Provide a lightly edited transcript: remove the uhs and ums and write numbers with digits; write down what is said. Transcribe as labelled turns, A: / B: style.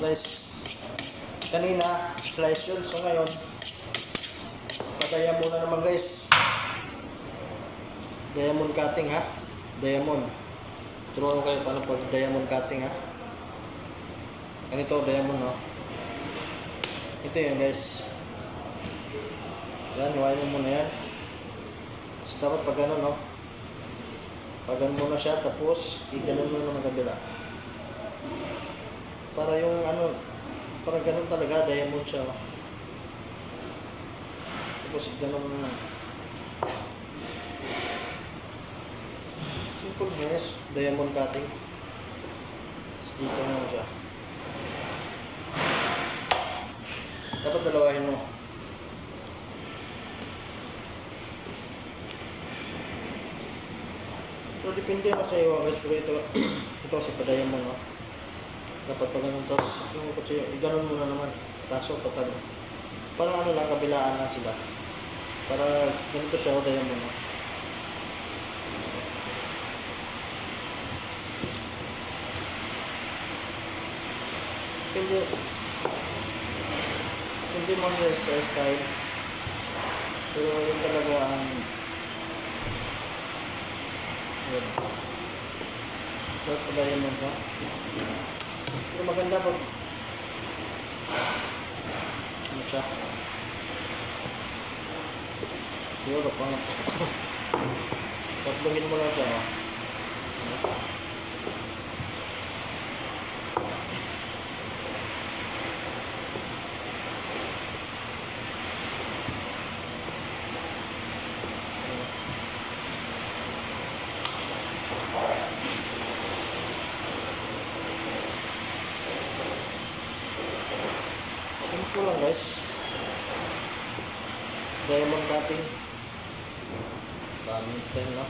A: slice. Kanina, slice yun. So ngayon, pagaya muna naman guys. Diamond cutting ha. Diamond. Turuan ko kayo paano pag diamond cutting ha. Ganito, diamond no. Ito yan guys. Yan, iwain mo muna yan. Tapos dapat pag gano'n no. Pag gano'n muna siya, tapos i-gano'n mo naman ang kabila. Para yung ano, para gano'n talaga, diamond siya. Tapos i-gano'n mo naman. Simple guys, diamond cutting. Tapos dito naman siya. Dapat dalawahin mo. So depende mo sa iyo guys, pero ito kasi padaya mo no. Dapat pa ganun, tapos yung kutsi, i-ganon mo na naman. Kaso patag. Parang ano lang, kabilaan lang sila. Para ganito siya, padaya mo no. Hindi mo sa style. Pero yung talaga ang yun. Dapat padayan mo siya. Pero maganda pag ano siya. Siguro pang tatluhin mo lang siya. Simple lang guys. Diamond cutting. Daming style no.